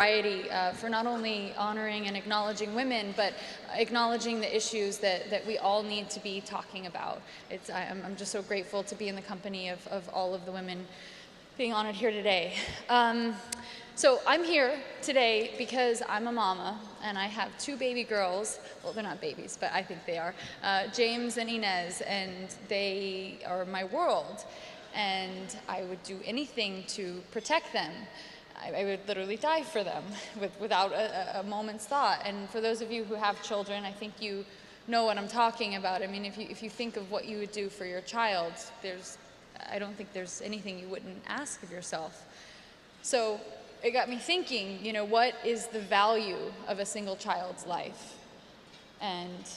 for not only honoring and acknowledging women, but acknowledging the issues that we all need to be talking about. I'm just so grateful to be in the company of all of the women being honored here today. So I'm here today because I'm a mama and I have two baby girls. Well, they're not babies, but I think they are. James and Inez, and they are my world. And I would do anything to protect them. I would literally die for them without a moment's thought. And for those of you who have children, I think you know what I'm talking about. I mean, if you think of what you would do for your child, I don't think there's anything you wouldn't ask of yourself. So it got me thinking, you know, what is the value of a single child's life? And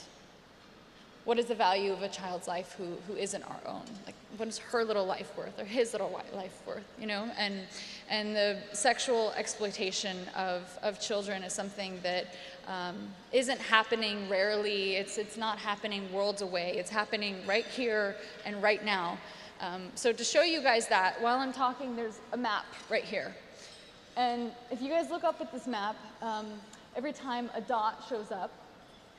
what is the value of a child's life who isn't our own? Like, what is her little life worth, or his little life worth, you know? And the sexual exploitation of children is something that isn't happening rarely. It's not happening worlds away. It's happening right here and right now. So to show you guys that, while I'm talking, there's a map right here. And if you guys look up at this map, every time a dot shows up,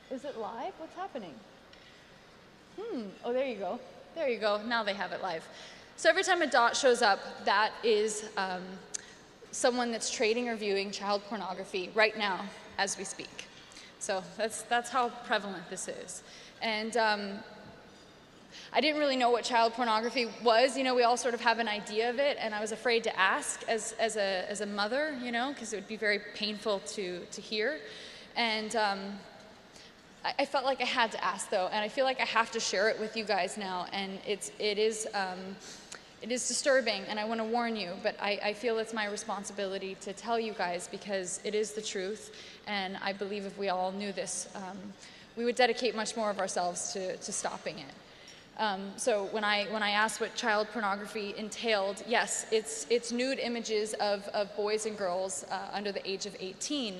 is it live? What's happening? Oh, there you go. There you go. Now they have it live. So every time a dot shows up, that is someone that's trading or viewing child pornography right now as we speak. So that's how prevalent this is. And I didn't really know what child pornography was. You know, we all sort of have an idea of it, and I was afraid to ask as a mother, you know, because it would be very painful to hear. And I felt like I had to ask, though, and I feel like I have to share it with you guys now. And it is disturbing, and I want to warn you, but I feel it's my responsibility to tell you guys, because it is the truth. And I believe if we all knew this, we would dedicate much more of ourselves to stopping it. So when I asked what child pornography entailed, yes, it's nude images of boys and girls under the age of 18.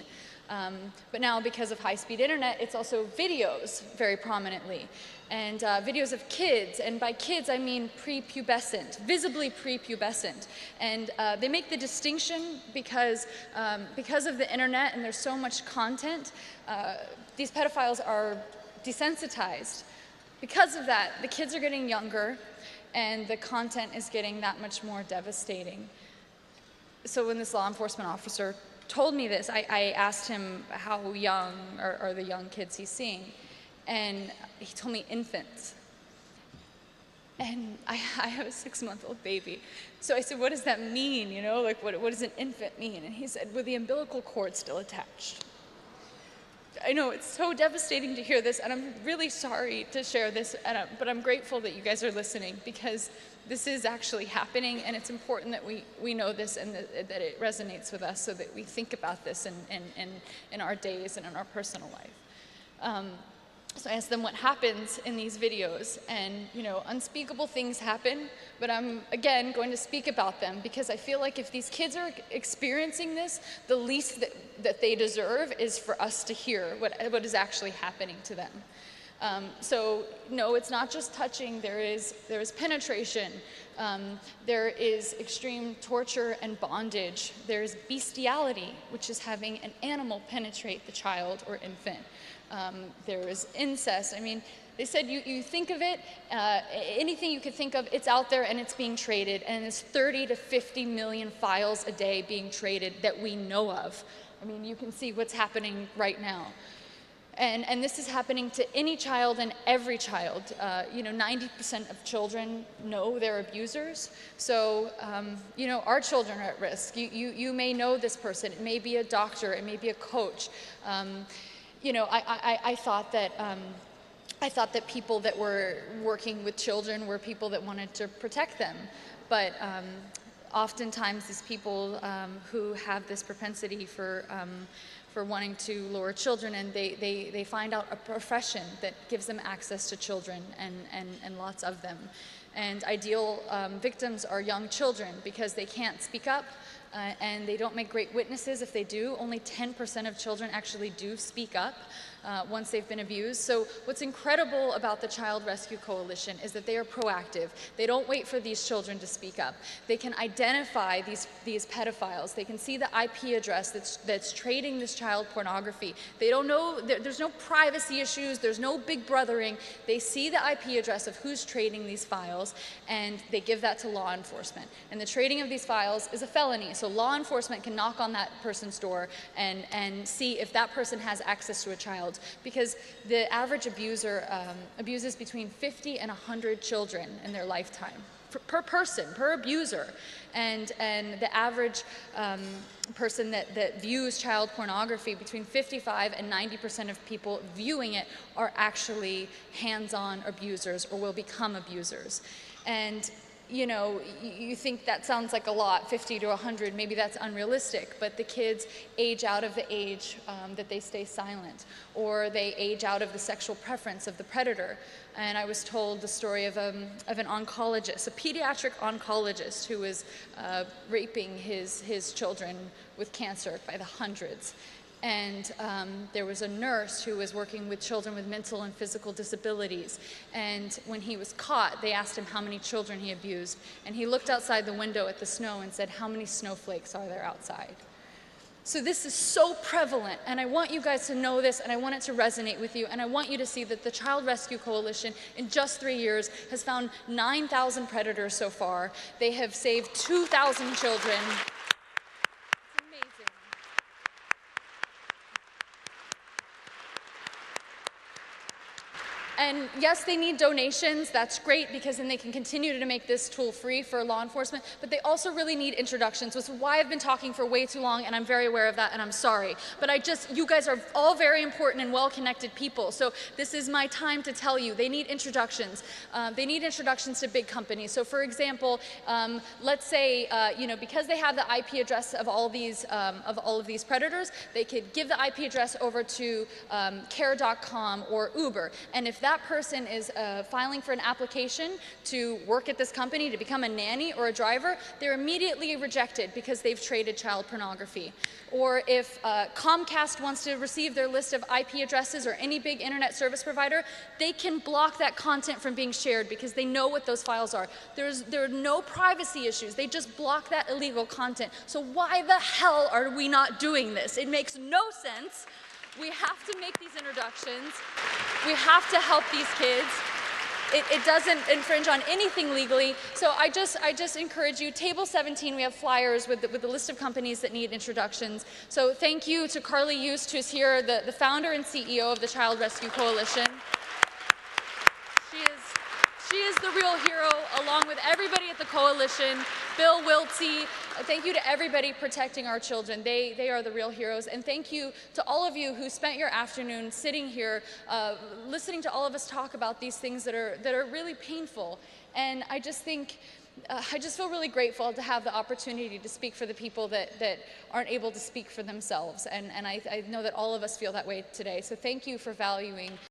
But now, because of high-speed internet, it's also videos very prominently. And videos of kids, and by kids I mean prepubescent, visibly prepubescent. And they make the distinction because of the internet and there's so much content, these pedophiles are desensitized. Because of that, the kids are getting younger and the content is getting that much more devastating. So when this law enforcement officer told me this, I asked him how young are the young kids he's seeing, and he told me infants. And I have a 6-month-old baby. So I said, what does that mean, you know, like what does an infant mean? And he said, with the umbilical cord still attached. I know it's so devastating to hear this, and I'm really sorry to share this, but I'm grateful that you guys are listening, because this is actually happening, and it's important that we know this and that it resonates with us, so that we think about this in our days and in our personal life. So I asked them what happens in these videos, and you know, unspeakable things happen, but I'm again going to speak about them, because I feel like if these kids are experiencing this, the least that they deserve is for us to hear what is actually happening to them. So no, it's not just touching. There is penetration. There is extreme torture and bondage. There is bestiality, which is having an animal penetrate the child or infant. There is incest. I mean, they said you think of it, anything you could think of, it's out there and it's being traded, and it's 30 to 50 million files a day being traded that we know of. I mean, you can see what's happening right now. And this is happening to any child and every child. You know, 90% of children know their abusers. So, you know, our children are at risk. You may know this person. It may be a doctor. It may be a coach. You know, I thought that people that were working with children were people that wanted to protect them. But oftentimes these people who have this propensity for wanting to lure children, and they find out a profession that gives them access to children, and lots of them. And ideal victims are young children, because they can't speak up, and they don't make great witnesses if they do. Only 10% of children actually do speak up. once they've been abused. So what's incredible about the Child Rescue Coalition is that they are proactive. They don't wait for these children to speak up. They can identify these pedophiles. They can see the IP address that's trading this child pornography. They don't know, there's no privacy issues, there's no big brothering. They see the IP address of who's trading these files, and they give that to law enforcement. And the trading of these files is a felony, so law enforcement can knock on that person's door and see if that person has access to a child, because the average abuser abuses between 50 and 100 children in their lifetime. Per person, per abuser. And the average person that views child pornography, between 55 and 90% of people viewing it are actually hands-on abusers or will become abusers. And you know, you think that sounds like a lot, 50 to 100, maybe that's unrealistic, but the kids age out of the age that they stay silent, or they age out of the sexual preference of the predator. And I was told the story of an oncologist, a pediatric oncologist who was raping his children with cancer by the hundreds. And there was a nurse who was working with children with mental and physical disabilities. And when he was caught, they asked him how many children he abused. And he looked outside the window at the snow and said, "How many snowflakes are there outside?" So this is so prevalent, and I want you guys to know this, and I want it to resonate with you, and I want you to see that the Child Rescue Coalition, in just 3 years, has found 9,000 predators so far. They have saved 2,000 children. And yes, they need donations. That's great, because then they can continue to make this tool free for law enforcement, but they also really need introductions, which is why I've been talking for way too long, and I'm very aware of that, and I'm sorry. But you guys are all very important and well-connected people, so this is my time to tell you, they need introductions. They need introductions to big companies. So for example, let's say, you know, because they have the IP address of all of these predators, they could give the IP address over to care.com or Uber, and if that person is filing for an application to work at this company, to become a nanny or a driver, they're immediately rejected because they've traded child pornography. Or if Comcast wants to receive their list of IP addresses, or any big internet service provider, they can block that content from being shared because they know what those files are. There are no privacy issues. They just block that illegal content. So why the hell are we not doing this? It makes no sense. We have to make these introductions. We have to help these kids. It doesn't infringe on anything legally. So I just encourage you, table 17, we have flyers with the list of companies that need introductions. So thank you to Carly Youst, who's here, the founder and CEO of the Child Rescue Coalition. She is the real hero, along with everybody at the coalition, Bill Wiltsey. Thank you to everybody protecting our children. They are the real heroes. And thank you to all of you who spent your afternoon sitting here, listening to all of us talk about these things that are really painful. And I just think, I just feel really grateful to have the opportunity to speak for the people that aren't able to speak for themselves. And I know that all of us feel that way today. So thank you for valuing